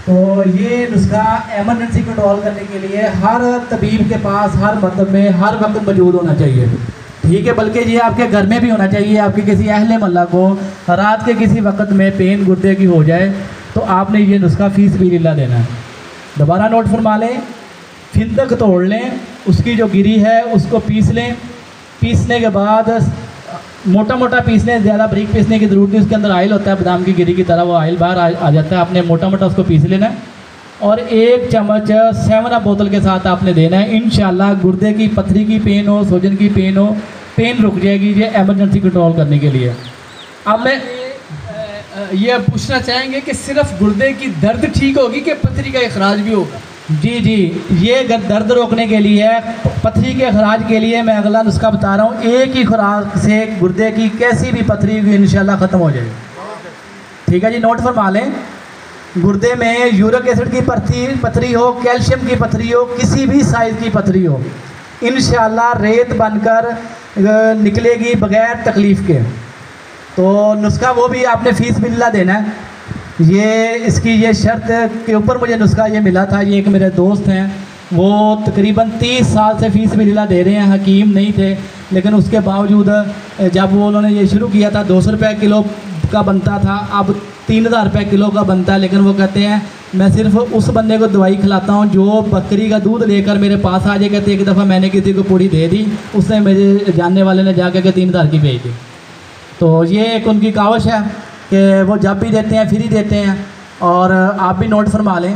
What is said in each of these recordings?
तो ये नुस्खा एमरजेंसी कंट्रोल करने के लिए हर तबीब के पास हर मतलब में हर वक्त मौजूद होना चाहिए, ठीक है। बल्कि ये आपके घर में भी होना चाहिए। आपके किसी अहले मोहल्ला को रात के किसी वक्त में पेन गुर्दे की हो जाए तो आपने ये नुस्खा फीस भी लीला देना है। दोबारा नोट फरमा लें, फिंदक तोड़ लें, उसकी जो गिरी है उसको पीस लें। पीसने के बाद मोटा मोटा पीस लें, ज़्यादा बारीक पीसने की ज़रूरत नहीं। उसके अंदर ऑयल होता है बादाम की गिरी की तरह, वो ऑयल बाहर आ जाता है। आपने मोटा मोटा उसको पीस लेना है और 1 चम्मच 7 अप बोतल के साथ आपने देना है। इंशाल्लाह गुर्दे की पथरी की पेन हो, सूजन की पेन हो, पेन रुक जाएगी। ये एमरजेंसी कंट्रोल करने के लिए। अब मैं ये पूछना चाहेंगे कि सिर्फ गुर्दे की दर्द ठीक होगी कि पथरी का इखराज भी होगा? जी जी, ये दर्द रोकने के लिए, पथरी के अखराज के लिए मैं अगला नुस्खा बता रहा हूँ। एक ही खुराक से गुर्दे की कैसी भी पथरी इंशाल्लाह ख़त्म हो जाएगी, ठीक है जी। नोट फरमा लें, गुर्दे में यूरिक एसिड की पथरी हो, कैल्शियम की पथरी हो, किसी भी साइज़ की पथरी हो, इंशाल्लाह रेत बनकर निकलेगी बग़ैर तकलीफ़ के। तो नुस्खा वो भी आपने फ़ीस बिल्ला देना है। ये इसकी ये शर्त के ऊपर मुझे नुस्खा ये मिला था। ये एक मेरे दोस्त हैं, वो तकरीबन 30 साल से फ़ीस बिल्ला दे रहे हैं, हकीम नहीं थे, लेकिन उसके बावजूद जब वो उन्होंने ये शुरू किया था 200 रुपये किलो का बनता था, अब 3000 रुपये किलो का बनता है। लेकिन वो कहते हैं मैं सिर्फ उस बंदे को दवाई खिलाता हूँ जो बकरी का दूध लेकर मेरे पास आ जाए। कहते एक दफ़ा मैंने किसी को पूड़ी दे दी, उसने मेरे जानने वाले ने जाकर के 3000 की भेज दी। तो ये एक उनकी कावश है कि वो जब भी देते हैं फ्री देते हैं। और आप भी नोट फरमा लें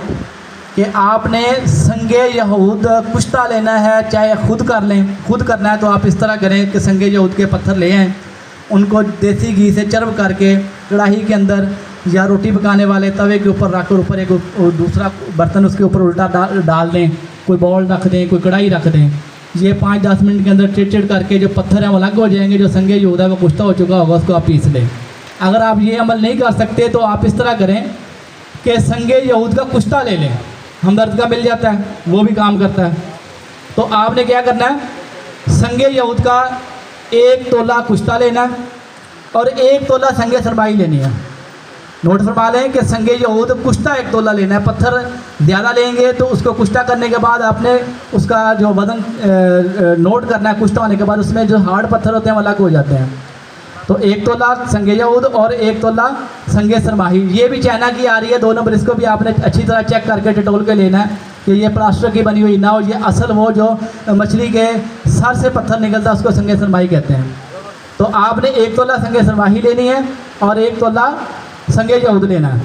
कि आपने संगे यहूद कुश्ता लेना है, चाहे खुद कर लें। खुद करना है तो आप इस तरह करें कि संगे यहूद के पत्थर ले आएँ, उनको देसी घी से चर्ब करके कढ़ाई के अंदर या रोटी पकाने वाले तवे के ऊपर रख कर ऊपर एक दूसरा बर्तन उसके ऊपर उल्टा डाल दें, कोई बाउल रख दें, कोई कढ़ाई रख दें। ये 5-10 मिनट के अंदर चिड़ करके जो पत्थर हैं वो अलग हो जाएंगे। जो संगे यहूद है वो कुश्ता हो चुका होगा, उसको आप पीस लें। अगर आप ये अमल नहीं कर सकते तो आप इस तरह करें कि संगे यहूद का कुश्ता ले लें, हमदर्द का मिल जाता है, वो भी काम करता है। तो आपने क्या करना है, संगे यहूद का 1 तोला कुश्ता लेना है और 1 तोला संगे सरमाई लेनी है। नोट फरमा लें कि संगे यहूद कुश्ता 1 तोला लेना है। पत्थर ज़्यादा लेंगे तो उसको कुश्ता करने के बाद आपने उसका जो वज़न नोट करना है। कुश्ता होने के बाद उसमें जो हार्ड पत्थर होते हैं वो अलग हो जाते हैं। तो 1 तोला संगे यहूद और 1 तोला संगे सरमाही। ये भी चाइना की आ रही है 2 नंबर, इसको भी आपने अच्छी तरह चेक करके टटोल के लेना है कि ये प्लास्टर की बनी हुई ना हो। ये असल वो जो मछली के सर से पत्थर निकलता है उसको संगे सरमाही कहते हैं। तो आपने 1 तोला संगे सरमाही लेनी है और 1 तोला संगे यहूद लेना है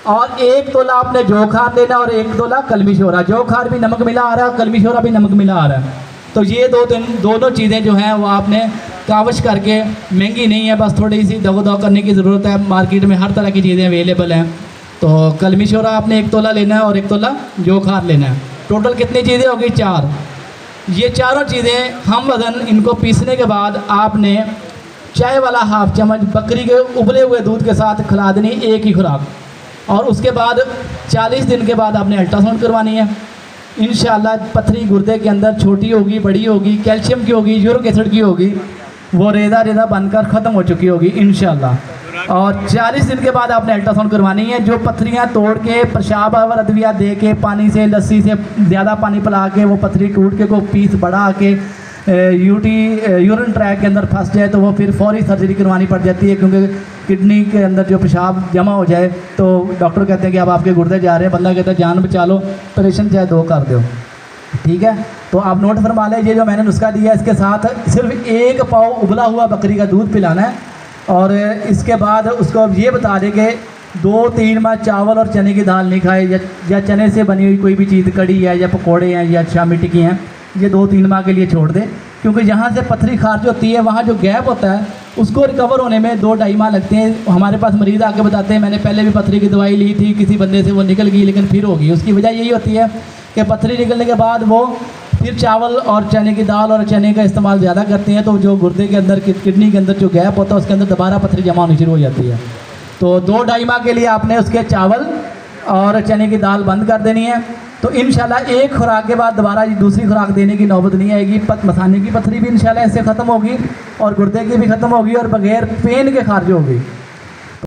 और 1 तोला आपने जौ खार लेना और 1 तोला कलमी शोरा। जौ खार भी नमक मिला आ रहा है, कलमी शोरा भी नमक मिला आ रहा है। तो ये दोनों चीज़ें जो हैं वो आपने कावश करके, महंगी नहीं है, बस थोड़ी सी दो करने की ज़रूरत है। मार्केट में हर तरह की चीज़ें अवेलेबल हैं। तो कलमी शोरा आपने 1 तोला लेना है और 1 तोला जौ खार लेना है। टोटल कितनी चीज़ें होगी? 4। ये चारों चीज़ें हम वज़न इनको पीसने के बाद आपने चाय वाला 1/2 चम्मच बकरी के उबले हुए दूध के साथ खिला देनी, एक ही खुराक। और उसके बाद 40 दिन के बाद आपने अल्ट्रासाउंड करवानी है। इंशाल्लाह पथरी गुर्दे के अंदर छोटी होगी, बड़ी होगी, कैल्शियम की होगी, यूरिक एसिड की होगी, वो रेदा बनकर ख़त्म हो चुकी होगी इंशाल्लाह। और 40 दिन के बाद आपने अल्ट्रासाउंड करवानी है। जो पथरियाँ तोड़ के पेशाब और अदविया दे के पानी से, लस्सी से ज़्यादा पानी पिला के वो पथरी टूट के को पीस बढ़ा के यूरिन ट्रैक के अंदर फंस जाए तो वो फिर फौरी सर्जरी करवानी पड़ जाती है, क्योंकि किडनी के अंदर जो पेशाब जमा हो जाए तो डॉक्टर कहते हैं कि अब आपके गुर्दे जा रहे हैं। बंदा कहता है जान बचा लो, ऑपरेशन चाहे 2 कर दो, ठीक है। तो आप नोट फरमा लें, ये जो मैंने नुस्खा दिया इसके साथ सिर्फ 1 पाव उबला हुआ बकरी का दूध पिलाना है। और इसके बाद उसको ये बता दें कि 2-3 माह चावल और चने की दाल नहीं खाए, या चने से बनी हुई कोई भी चीज़, कड़ी है या पकौड़े हैं या शामी टिक्की हैं, ये 2-3 माह के लिए छोड़ दें। क्योंकि जहाँ से पथरी खारिज होती है वहाँ जो गैप होता है उसको रिकवर होने में 2-2.5 माह लगते हैं। हमारे पास मरीज़ आके बताते हैं मैंने पहले भी पथरी की दवाई ली थी, किसी बंदे से वो निकल गई लेकिन फिर होगी। उसकी वजह यही होती है कि पथरी निकलने के बाद वो फिर चावल और चने की दाल और चने का इस्तेमाल ज़्यादा करते हैं, तो जो गुर्दे के अंदर, किडनी के अंदर जो गैप होता है उसके अंदर दोबारा पथरी जमा होनी शुरू हो जाती है। तो 2-2.5 माह के लिए आपने उसके चावल और चने की दाल बंद कर देनी है। तो इंशाल्लाह 1 खुराक के बाद दोबारा दूसरी खुराक देने की नौबत नहीं आएगी। मसाने की पथरी भी इंशाल्लाह इससे ख़त्म होगी और गुर्दे की भी ख़त्म होगी और बग़ैर पेन के खारिज होगी।